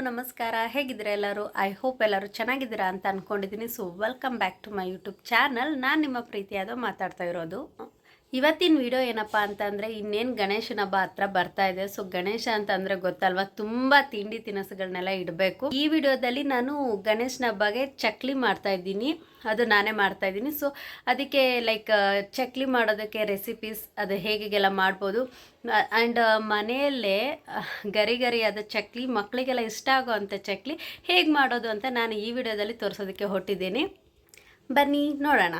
ನಮಸ್ಕಾರ. ಹೇಗಿದ್ದೀರಾ ಎಲ್ಲರೂ? ಐ ಹೋಪ್ ಎಲ್ಲರೂ ಚೆನ್ನಾಗಿದ್ದೀರಾ ಅಂತ ಅಂದ್ಕೊಂಡಿದ್ದೀನಿ. So welcome back to my YouTube channel. ನಾನು ನಿಮ್ಮ ಪ್ರೀತಿಯಾದ ಮಾತಾಡ್ತಾ ಇರೋದು. ಇವತ್ತಿನ ವಿಡಿಯೋ ಏನಪ್ಪ ಅಂತಂದರೆ, ಇನ್ನೇನು ಗಣೇಶನ ಹಬ್ಬ ಹತ್ರ ಬರ್ತಾ ಇದೆ. ಸೊ ಗಣೇಶ ಅಂತಂದರೆ ಗೊತ್ತಲ್ವ, ತುಂಬ ತಿಂಡಿ ತಿನಿಸುಗಳನ್ನೆಲ್ಲ ಇಡಬೇಕು. ಈ ವಿಡಿಯೋದಲ್ಲಿ ನಾನು ಗಣೇಶನ ಹಬ್ಬಗೆ ಚಕ್ಲಿ ಮಾಡ್ತಾ ಇದ್ದೀನಿ. ಅದು ನಾನೇ ಮಾಡ್ತಾ ಇದ್ದೀನಿ. ಸೊ ಅದಕ್ಕೆ ಚಕ್ಲಿ ಮಾಡೋದಕ್ಕೆ ರೆಸಿಪೀಸ್ ಅದು ಹೇಗೆಲ್ಲ ಮಾಡ್ಬೋದು, ಆ್ಯಂಡ್ ಮನೆಯಲ್ಲೇ ಗರಿಗರಿಯಾದ ಚಕ್ಲಿ, ಮಕ್ಕಳಿಗೆಲ್ಲ ಇಷ್ಟ ಆಗೋವಂಥ ಚಕ್ಲಿ ಹೇಗೆ ಮಾಡೋದು ಅಂತ ನಾನು ಈ ವಿಡಿಯೋದಲ್ಲಿ ತೋರಿಸೋದಕ್ಕೆ ಹೊರಟಿದ್ದೀನಿ. ಬನ್ನಿ ನೋಡೋಣ.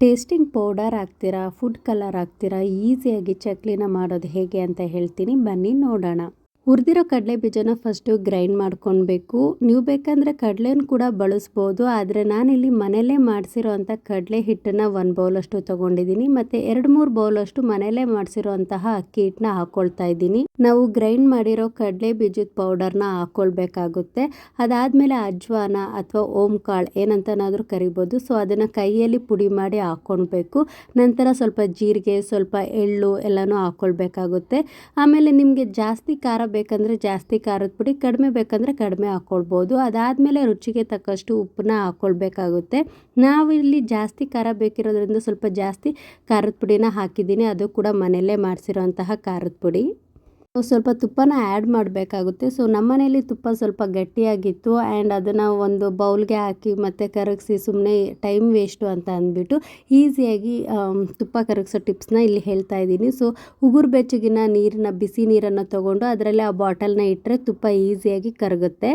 ಟೇಸ್ಟಿಂಗ್ ಪೌಡರ್ ಹಾಕ್ತೀರಾ, ಫುಡ್ ಕಲರ್ ಹಾಕ್ತೀರಾ, ಈಸಿಯಾಗಿ ಚಕ್ಲಿನ ಮಾಡೋದು ಹೇಗೆ ಅಂತ ಹೇಳ್ತೀನಿ, ಬನ್ನಿ ನೋಡೋಣ. ಹುರಿದಿರೋ ಕಡಲೆ ಬೀಜನ ಫಸ್ಟು ಗ್ರೈಂಡ್ ಮಾಡ್ಕೊಳ್ಬೇಕು. ನೀವು ಬೇಕಂದರೆ ಕಡಲೆನ ಕೂಡ ಬಳಸ್ಬೋದು, ಆದರೆ ನಾನಿಲ್ಲಿ ಮನೆಯಲ್ಲೇ ಮಾಡಿಸಿರೋ ಅಂಥ ಕಡಲೆ ಹಿಟ್ಟನ್ನು 1 ಬೌಲಷ್ಟು ತೊಗೊಂಡಿದ್ದೀನಿ. ಮತ್ತು 2-3 ಬೌಲಷ್ಟು ಮನೆಯಲ್ಲೇ ಮಾಡಿಸಿರೋಂತಹ ಅಕ್ಕಿ ಹಿಟ್ಟನ್ನ ಹಾಕ್ಕೊಳ್ತಾ ಇದ್ದೀನಿ. ನಾವು ಗ್ರೈಂಡ್ ಮಾಡಿರೋ ಕಡಲೆ ಬೀಜದ ಪೌಡರ್ನ ಹಾಕ್ಕೊಳ್ಬೇಕಾಗುತ್ತೆ. ಅದಾದಮೇಲೆ ಅಜ್ವಾನ ಅಥವಾ ಓಮ್ ಕಾಳು ಏನಂತನಾದರೂ ಕರಿಬೋದು. ಸೊ ಅದನ್ನು ಕೈಯಲ್ಲಿ ಪುಡಿ ಮಾಡಿ ಹಾಕ್ಕೊಳ್ಬೇಕು. ನಂತರ ಸ್ವಲ್ಪ ಜೀರಿಗೆ, ಸ್ವಲ್ಪ ಎಳ್ಳು ಎಲ್ಲನೂ ಹಾಕ್ಕೊಳ್ಬೇಕಾಗುತ್ತೆ. ಆಮೇಲೆ ನಿಮಗೆ ಜಾಸ್ತಿ ಖಾರ ಬೇಕಂದರೆ ಜಾಸ್ತಿ ಖಾರದ ಪುಡಿ, ಕಡಿಮೆ ಬೇಕಂದರೆ ಕಡಿಮೆ ಹಾಕ್ಕೊಳ್ಬೋದು. ಅದಾದಮೇಲೆ ರುಚಿಗೆ ತಕ್ಕಷ್ಟು ಉಪ್ಪನ್ನ ಹಾಕ್ಕೊಳ್ಬೇಕಾಗುತ್ತೆ. ನಾವಿಲ್ಲಿ ಜಾಸ್ತಿ ಖಾರ ಬೇಕಿರೋದ್ರಿಂದ ಸ್ವಲ್ಪ ಜಾಸ್ತಿ ಖಾರದ ಪುಡಿನ ಹಾಕಿದ್ದೀನಿ. ಅದು ಕೂಡ ಮನೆಯಲ್ಲೇ ಮಾಡಿಸಿರೋಂತಹ ಖಾರದ ಪುಡಿ. ಸ್ವಲ್ಪ ತುಪ್ಪನ ಆ್ಯಡ್ ಮಾಡಬೇಕಾಗುತ್ತೆ. ಸೊ ನಮ್ಮ ಮನೇಲಿ ತುಪ್ಪ ಸ್ವಲ್ಪ ಗಟ್ಟಿಯಾಗಿತ್ತು, ಆ್ಯಂಡ್ ಅದನ್ನು ಒಂದು ಬೌಲ್ಗೆ ಹಾಕಿ ಮತ್ತು ಕರಗಿಸಿ ಸುಮ್ಮನೆ ಟೈಮ್ ವೇಸ್ಟು ಅಂತ ಅಂದ್ಬಿಟ್ಟು ಈಸಿಯಾಗಿ ತುಪ್ಪ ಕರಗಿಸೋ ಟಿಪ್ಸ್ನ ಇಲ್ಲಿ ಹೇಳ್ತಾ ಇದ್ದೀನಿ. ಸೊ ಉಗುರು ಬೆಚ್ಚಗಿನ ಬಿಸಿ ನೀರನ್ನು ತೊಗೊಂಡು ಅದರಲ್ಲಿ ಆ ಬಾಟಲ್ನ ಇಟ್ಟರೆ ತುಪ್ಪ ಈಸಿಯಾಗಿ ಕರಗುತ್ತೆ.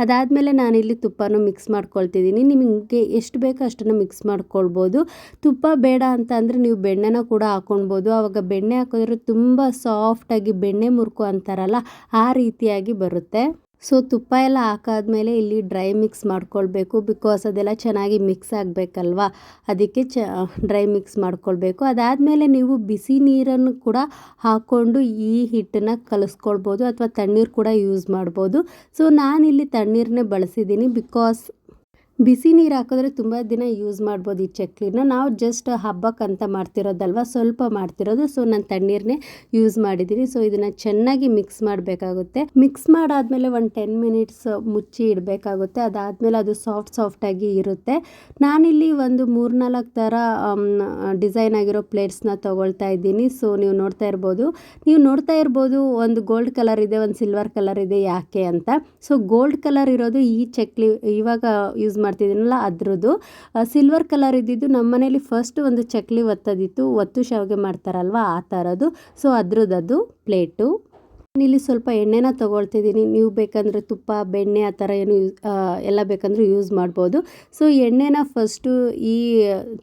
ಅದಾದಮೇಲೆ ನಾನಿಲ್ಲಿ ತುಪ್ಪನೂ ಮಿಕ್ಸ್ ಮಾಡ್ಕೊಳ್ತಿದ್ದೀನಿ. ನಿಮಗೆ ಎಷ್ಟು ಬೇಕೋ ಅಷ್ಟನ್ನು ಮಿಕ್ಸ್ ಮಾಡ್ಕೊಳ್ಬೋದು. ತುಪ್ಪ ಬೇಡ ಅಂತ ಅಂದರೆ ನೀವು ಬೆಣ್ಣೆನ ಕೂಡ ಹಾಕ್ಕೊಳ್ಬೋದು. ಆವಾಗ ಬೆಣ್ಣೆ ಹಾಕಿದ್ರೆ ತುಂಬ ಸಾಫ್ಟಾಗಿ ಬೆಣ್ಣೆ ಮುರುಕು ಅಂತಾರಲ್ಲ, ಆ ರೀತಿಯಾಗಿ ಬರುತ್ತೆ. ಸೊ ತುಪ್ಪ ಎಲ್ಲ ಹಾಕಾದ್ಮೇಲೆ ಇಲ್ಲಿ ಡ್ರೈ ಮಿಕ್ಸ್ ಮಾಡ್ಕೊಳ್ಬೇಕು. ಬಿಕಾಸ್ ಅದೆಲ್ಲ ಚೆನ್ನಾಗಿ ಮಿಕ್ಸ್ ಆಗಬೇಕಲ್ವ, ಅದಕ್ಕೆ ಡ್ರೈ ಮಿಕ್ಸ್ ಮಾಡ್ಕೊಳ್ಬೇಕು. ಅದಾದಮೇಲೆ ನೀವು ಬಿಸಿ ನೀರನ್ನು ಕೂಡ ಹಾಕ್ಕೊಂಡು ಈ ಹಿಟ್ಟನ್ನು ಕಲಿಸ್ಕೊಳ್ಬೋದು, ಅಥವಾ ತಣ್ಣೀರು ಕೂಡ ಯೂಸ್ ಮಾಡ್ಬೋದು. ಸೊ ನಾನಿಲ್ಲಿ ತಣ್ಣೀರನ್ನೇ ಬಳಸಿದ್ದೀನಿ. ಬಿಕಾಸ್ ಬಿಸಿ ನೀರು ಹಾಕಿದ್ರೆ ತುಂಬ ದಿನ ಯೂಸ್ ಮಾಡ್ಬೋದು ಈ ಚಕ್ಲಿನ. ನಾವು ಜಸ್ಟ್ ಹಬ್ಬಕ್ಕಂತ ಮಾಡ್ತಿರೋದಲ್ವ, ಸ್ವಲ್ಪ ಮಾಡ್ತಿರೋದು. ಸೊ ನಾನು ತಣ್ಣೀರನ್ನೇ ಯೂಸ್ ಮಾಡಿದ್ದೀನಿ. ಸೊ ಇದನ್ನು ಚೆನ್ನಾಗಿ ಮಿಕ್ಸ್ ಮಾಡಬೇಕಾಗುತ್ತೆ. ಮಿಕ್ಸ್ ಮಾಡಾದಮೇಲೆ ಒಂದು 10 ಮಿನಿಟ್ಸ್ ಮುಚ್ಚಿ ಇಡಬೇಕಾಗುತ್ತೆ. ಅದಾದಮೇಲೆ ಅದು ಸಾಫ್ಟಾಗಿ ಇರುತ್ತೆ. ನಾನಿಲ್ಲಿ ಒಂದು 3-4 ಥರ ಡಿಸೈನ್ ಆಗಿರೋ ಪ್ಲೇಟ್ಸ್ನ ತೊಗೊಳ್ತಾ ಇದ್ದೀನಿ. ಸೊ ನೀವು ನೋಡ್ತಾ ಇರ್ಬೋದು ಒಂದು ಗೋಲ್ಡ್ ಕಲರ್ ಇದೆ, ಒಂದು ಸಿಲ್ವರ್ ಕಲರ್ ಇದೆ. ಯಾಕೆ ಅಂತ, ಸೊ ಗೋಲ್ಡ್ ಕಲರ್ ಇರೋದು ಈ ಚಕ್ಲಿ ಇವಾಗ ಯೂಸ್ ಮಾಡ್ತಿದ್ದೀನಲ್ಲ ಅದ್ರದ್ದು. ಸಿಲ್ವರ್ ಕಲರ್ ಇದ್ದಿದ್ದು ನಮ್ಮ ಮನೇಲಿ ಫಸ್ಟ್ ಒಂದು ಚಕ್ಲಿ ಒತ್ತು ಶಾವಿಗೆ ಮಾಡ್ತಾರಲ್ವ, ಆ ಥರದ್ದು. ಸೊ ಅದ್ರದ್ದು ಪ್ಲೇಟು. ಇಲ್ಲಿ ಸ್ವಲ್ಪ ಎಣ್ಣೆನ ತೊಗೊಳ್ತಿದ್ದೀನಿ. ನೀವು ಬೇಕಂದರೆ ತುಪ್ಪ, ಬೆಣ್ಣೆ ಆ ಥರ ಏನು ಎಲ್ಲ ಬೇಕಂದ್ರೆ ಯೂಸ್ ಮಾಡ್ಬೋದು. ಸೊ ಎಣ್ಣೆನ ಫಸ್ಟು ಈ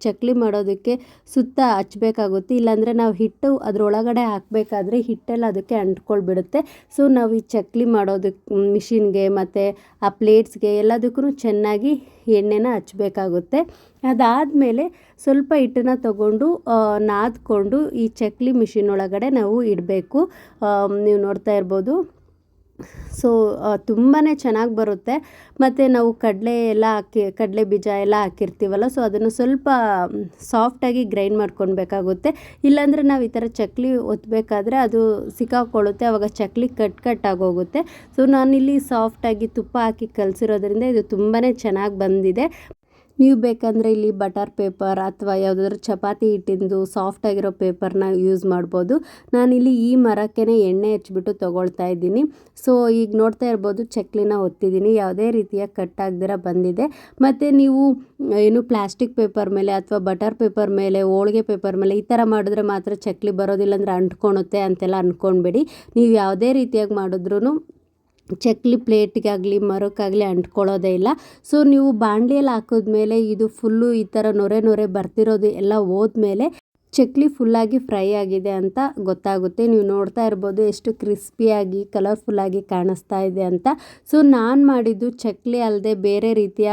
ಚಕ್ಲಿ ಮಾಡೋದಕ್ಕೆ ಸುತ್ತ ಹಚ್ಬೇಕಾಗುತ್ತೆ. ಇಲ್ಲಾಂದರೆ ನಾವು ಹಿಟ್ಟು ಅದರೊಳಗಡೆ ಹಾಕಬೇಕಾದ್ರೆ ಹಿಟ್ಟೆಲ್ಲ ಅದಕ್ಕೆ ಅಂಟ್ಕೊಳ್ಬಿಡುತ್ತೆ. ಸೊ ನಾವು ಈ ಚಕ್ಲಿ ಮಾಡೋದಕ್ಕೆ ಮಿಷಿನ್ಗೆ ಮತ್ತು ಆ ಪ್ಲೇಟ್ಸ್ಗೆ ಎಲ್ಲದಕ್ಕೂ ಚೆನ್ನಾಗಿ ಎಣ್ಣೆನ ಹಚ್ಚಬೇಕಾಗುತ್ತೆ. ಅದಾದಮೇಲೆ ಸ್ವಲ್ಪ ಹಿಟ್ಟನ್ನು ತಗೊಂಡು ನಾದ್ಕೊಂಡು ಈ ಚಕ್ಲಿ ಮಿಷಿನ್ ಒಳಗಡೆ ನಾವು ಇಡಬೇಕು. ನೀವು ನೋಡ್ತಾ ಇರ್ಬೋದು. ಸೊ ತುಂಬಾ ಚೆನ್ನಾಗಿ ಬರುತ್ತೆ. ಮತ್ತು ನಾವು ಕಡಲೆ ಬೀಜ ಎಲ್ಲ ಹಾಕಿರ್ತೀವಲ್ಲ, ಸೊ ಅದನ್ನು ಸ್ವಲ್ಪ ಸಾಫ್ಟಾಗಿ ಗ್ರೈಂಡ್ ಮಾಡ್ಕೊಳ್ಬೇಕಾಗುತ್ತೆ. ಇಲ್ಲಾಂದರೆ ನಾವು ಈ ಥರ ಚಕ್ಲಿ ಒತ್ತಬೇಕಾದ್ರೆ ಅದು ಸಿಕ್ಕಾಕೊಳ್ಳುತ್ತೆ, ಆವಾಗ ಚಕ್ಲಿ ಕಟ್ ಆಗೋಗುತ್ತೆ. ಸೊ ನಾನಿಲ್ಲಿ ಸಾಫ್ಟಾಗಿ ತುಪ್ಪ ಹಾಕಿ ಕಲಸಿರೋದ್ರಿಂದ ಇದು ತುಂಬಾ ಚೆನ್ನಾಗಿ ಬಂದಿದೆ. ನೀವು ಬೇಕಂದರೆ ಇಲ್ಲಿ ಬಟರ್ ಪೇಪರ್ ಅಥವಾ ಯಾವುದಾದ್ರೂ ಚಪಾತಿ ಹಿಟ್ಟಿಂದು ಸಾಫ್ಟಾಗಿರೋ ಪೇಪರ್ನ ಯೂಸ್ ಮಾಡ್ಬೋದು. ನಾನಿಲ್ಲಿ ಈ ಮರಕ್ಕೆ ಎಣ್ಣೆ ಹಚ್ಬಿಟ್ಟು ತೊಗೊಳ್ತಾ ಇದ್ದೀನಿ. ಸೊ ಈಗ ನೋಡ್ತಾ ಇರ್ಬೋದು, ಚಕ್ಲಿನ ಒತ್ತಿದ್ದೀನಿ, ಯಾವುದೇ ರೀತಿಯ ಕಟ್ ಆಗದಿರ ಬಂದಿದೆ. ಮತ್ತು ನೀವು ಪ್ಲಾಸ್ಟಿಕ್ ಪೇಪರ್ ಮೇಲೆ ಅಥವಾ ಬಟರ್ ಪೇಪರ್ ಮೇಲೆ, ಹೋಳಿಗೆ ಪೇಪರ್ ಮೇಲೆ ಈ ಥರ ಮಾಡಿದ್ರೆ ಮಾತ್ರ ಚಕ್ಲಿ ಬರೋದಿಲ್ಲ, ಅಂದರೆ ಅಂಟ್ಕೊಳುತ್ತೆ ಅಂತೆಲ್ಲ ಅಂದ್ಕೊಳ್ಬೇಡಿ. ನೀವು ಯಾವುದೇ ರೀತಿಯಾಗಿ ಮಾಡಿದ್ರೂ ಚಕ್ಲಿ ಪ್ಲೇಟ್ಗಾಗಲಿ ಮರಕ್ಕಾಗಲಿ ಅಂಟ್ಕೊಳ್ಳೋದೇ ಇಲ್ಲ. ಸೊ ನೀವು ಬಾಣಲಿಯಲ್ಲಿ ಹಾಕಿದ್ಮೇಲೆ ಇದು ಫುಲ್ಲು ಈ ಥರ ನೊರೆ ಬರ್ತಿರೋದು ಎಲ್ಲ ಹೋದ್ಮೇಲೆ ಚಕ್ಲಿ ಫುಲ್ಲಾಗಿ ಫ್ರೈ ಆಗಿದೆ ಅಂತ ಗೊತ್ತಾಗುತ್ತೆ. ನೀವು ನೋಡ್ತಾ ಇರ್ಬೋದು ಎಷ್ಟು ಕ್ರಿಸ್ಪಿಯಾಗಿ ಕಲರ್ಫುಲ್ಲಾಗಿ ಕಾಣಿಸ್ತಾ ಇದೆ ಅಂತ. ಸೊ ನಾನು ಮಾಡಿದ್ದು ಚಕ್ಲಿ ಅಲ್ಲದೆ ಬೇರೆ ರೀತಿಯ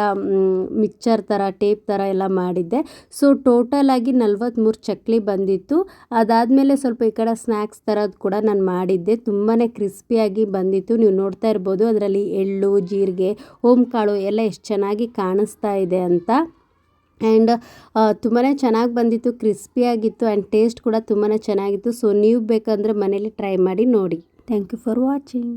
ಮಿಕ್ಚರ್ ಥರ, ಟೇಪ್ ಥರ ಎಲ್ಲ ಮಾಡಿದ್ದೆ. ಸೊ ಟೋಟಲಾಗಿ 43 ಚಕ್ಲಿ ಬಂದಿತ್ತು. ಅದಾದಮೇಲೆ ಸ್ವಲ್ಪ ಈ ಕಡೆ ಸ್ನ್ಯಾಕ್ಸ್ ಥರದ್ದು ಕೂಡ ನಾನು ಮಾಡಿದ್ದೆ. ತುಂಬಾ ಕ್ರಿಸ್ಪಿಯಾಗಿ ಬಂದಿತ್ತು. ನೀವು ನೋಡ್ತಾ ಇರ್ಬೋದು ಅದರಲ್ಲಿ ಎಳ್ಳು, ಜೀರಿಗೆ, ಓಮ್ ಕಾಳು ಎಲ್ಲ ಎಷ್ಟು ಚೆನ್ನಾಗಿ ಕಾಣಿಸ್ತಾ ಇದೆ ಅಂತ. ಆ್ಯಂಡ್ ತುಂಬಾ ಚೆನ್ನಾಗಿ ಬಂದಿತ್ತು, ಕ್ರಿಸ್ಪಿಯಾಗಿತ್ತು, ಆ್ಯಂಡ್ ಟೇಸ್ಟ್ ಕೂಡ ತುಂಬಾ ಚೆನ್ನಾಗಿತ್ತು. ಸೊ ನೀವು ಬೇಕಂದರೆ ಮನೇಲಿ ಟ್ರೈ ಮಾಡಿ ನೋಡಿ. Thank you for watching.